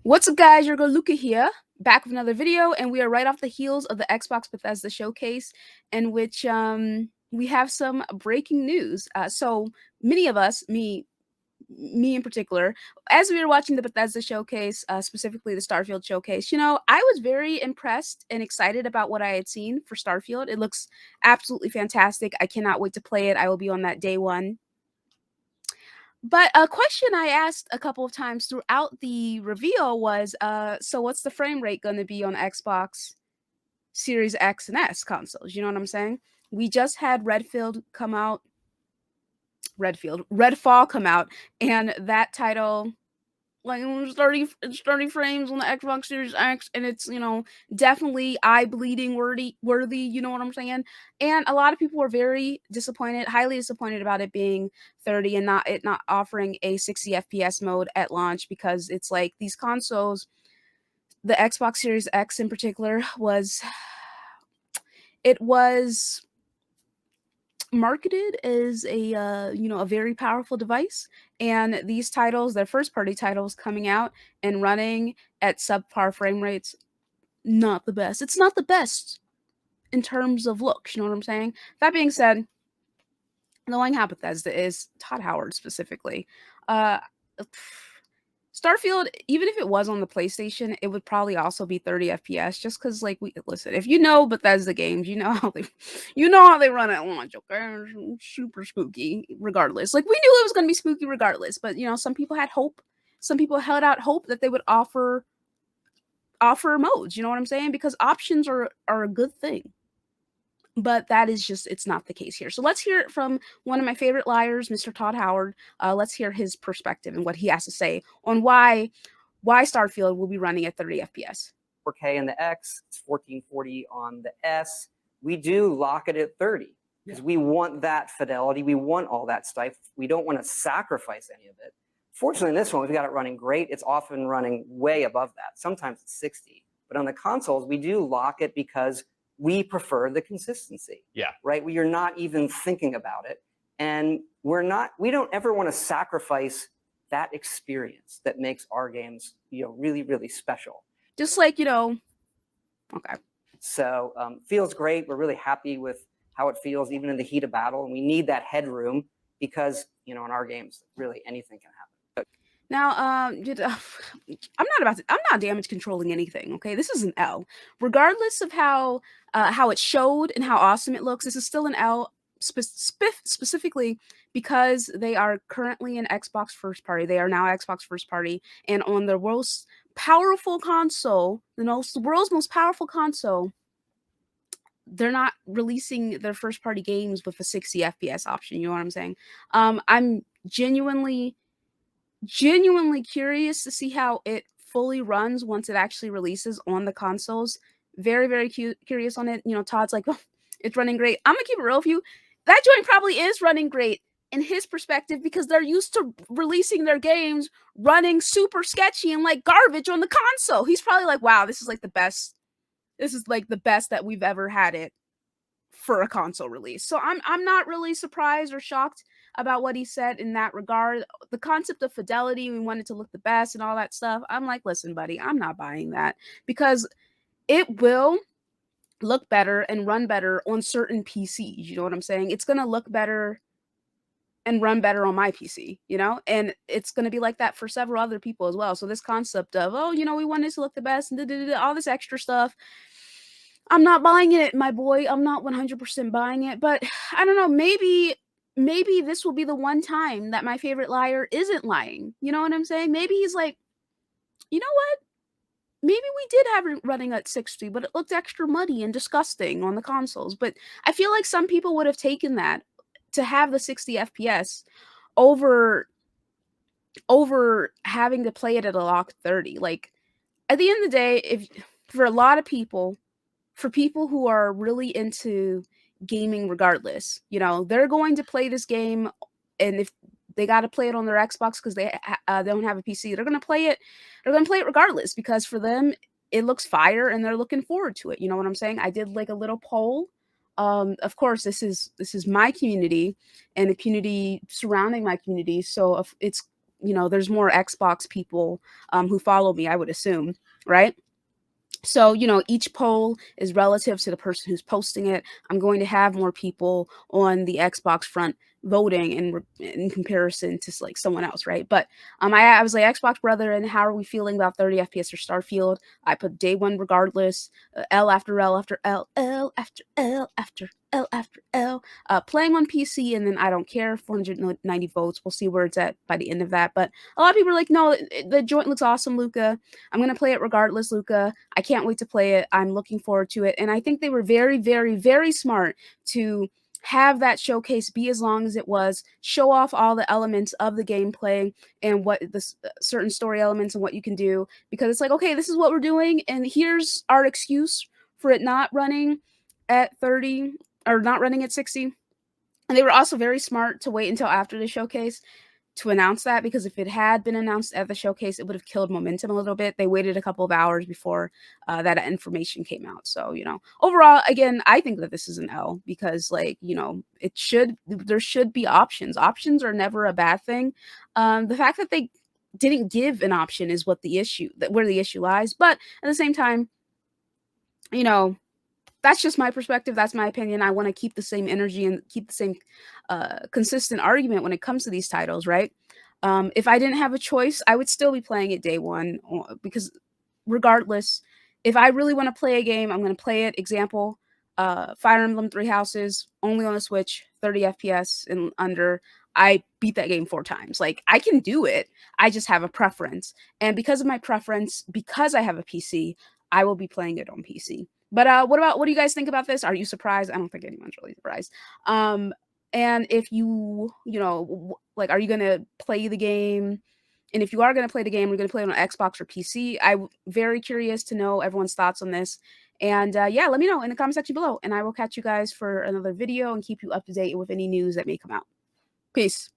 What's up, guys? Your girl Luca here, back with another video, and we are right off the heels of the Xbox Bethesda showcase, in which we have some breaking news. So many of us, me in particular, as we were watching the Bethesda showcase, specifically the Starfield showcase, I was very impressed and excited about what I had seen for Starfield. It looks absolutely fantastic. I cannot wait to play it. I will be on that day one. But a question I asked a couple of times throughout the reveal was, so what's the frame rate going to be on Xbox Series X and S consoles? You know what I'm saying? We just had Redfall come out, and that title, like, it was 30 frames on the Xbox Series X, and it's, definitely eye bleeding worthy, you know what I'm saying? And a lot of people were very disappointed, highly disappointed about it being 30 and not offering a 60 FPS mode at launch, because it's like these consoles, the Xbox Series X in particular, was marketed as a very powerful device, and these titles, their first party titles, coming out and running at subpar frame rates, not the best. It's not the best in terms of looks, you know what I'm saying? That being said, knowing how Bethesda is, Todd Howard specifically, uh Starfield, even if it was on the PlayStation, it would probably also be 30 FPS, just because, like, we listen, if you know Bethesda games, you know how they run at launch, okay? It's super spooky regardless. Like, we knew it was going to be spooky regardless, but some people had hope. Some people held out hope that they would offer modes, you know what I'm saying? Because options are a good thing. But that is just, it's not the case here. So let's hear it from one of my favorite liars, Mr. Todd Howard. Let's hear his perspective and what he has to say on why Starfield will be running at 30 FPS. 4K in the X, it's 1440 on the S. We do lock it at 30 because we want that fidelity. We want all that stuff. We don't want to sacrifice any of it. Fortunately, in this one, we've got it running great. It's often running way above that. Sometimes it's 60. But on the consoles, we do lock it because we prefer the consistency. Yeah. Right? You're not even thinking about it. And we don't ever want to sacrifice that experience that makes our games, really, really special. Just like, okay. So feels great. We're really happy with how it feels, even in the heat of battle. And we need that headroom because, in our games, really anything can happen. Now, I'm not damage controlling anything. Okay, this is an L. Regardless of how it showed and how awesome it looks, this is still an L. Specifically because they are currently an Xbox first party. They are now Xbox first party, and on the world's powerful console, the world's most powerful console, they're not releasing their first party games with a 60 FPS option. You know what I'm saying? I'm genuinely curious to see how it fully runs once it actually releases on the consoles. Very, very curious on it. Todd's like, oh, it's running great. I'm gonna keep it real with you. That joint probably is running great in his perspective, because they're used to releasing their games running super sketchy and like garbage on the console. He's probably like, wow, this is like the best. This is like the best that we've ever had it for a console release. So I'm not really surprised or shocked about what he said in that regard. The concept of fidelity, we wanted to look the best and all that stuff. I'm like, listen, buddy, I'm not buying that, because it will look better and run better on certain PCs. You know what I'm saying? It's going to look better and run better on my PC, and it's going to be like that for several other people as well. So this concept of, oh, we want it to look the best and all this extra stuff, I'm not buying it, my boy. I'm not 100% buying it, but I don't know, maybe this will be the one time that my favorite liar isn't lying. You know what I'm saying? Maybe he's like, you know what? Maybe we did have it running at 60, but it looked extra muddy and disgusting on the consoles. But I feel like some people would have taken that to have the 60 FPS over having to play it at a locked 30. Like, at the end of the day, if for a lot of people, for people who are really into gaming regardless, they're going to play this game, and if they got to play it on their Xbox because they don't have a PC, they're going to play it regardless, because for them it looks fire and they're looking forward to it. You know what I'm saying? I did like a little poll. Of course, this is my community and the community surrounding my community, so if it's there's more Xbox people who follow me, I would assume, right? So, each poll is relative to the person who's posting it. I'm going to have more people on the Xbox front voting in comparison to like someone else, right? But I was like, Xbox brother, and how are we feeling about 30 FPS or Starfield? I put day one regardless, L after L after L, L after L after L after L. Playing on PC, and then I don't care, 490 votes. We'll see where it's at by the end of that. But a lot of people are like, no, the joint looks awesome, Luca. I'm going to play it regardless, Luca. I can't wait to play it. I'm looking forward to it. And I think they were very, very, very smart to have that showcase be as long as it was, show off all the elements of the gameplay and what the certain story elements and what you can do, because it's like, okay, this is what we're doing, and here's our excuse for it not running at 30 or not running at 60. And they were also very smart to wait until after the showcase to announce that, because if it had been announced at the showcase, it would have killed momentum a little bit. They waited a couple of hours before that information came out. So, overall, again, I think that this is an L, because, like, there should be options. Options are never a bad thing. The fact that they didn't give an option is where the issue lies. But at the same time, that's just my perspective. That's my opinion. I want to keep the same energy and keep the same consistent argument when it comes to these titles, right? If I didn't have a choice, I would still be playing it day one, because regardless, if I really want to play a game, I'm going to play it. Example, Fire Emblem Three Houses, only on the Switch, 30 FPS and under. I beat that game 4 times. Like, I can do it. I just have a preference. And because of my preference, because I have a PC, I will be playing it on PC. But what do you guys think about this? Are you surprised? I don't think anyone's really surprised. And if like, are you gonna play the game? And if you are gonna play the game, are you gonna play it on Xbox or PC? I'm very curious to know everyone's thoughts on this. And yeah, let me know in the comment section below, and I will catch you guys for another video and keep you up to date with any news that may come out. Peace.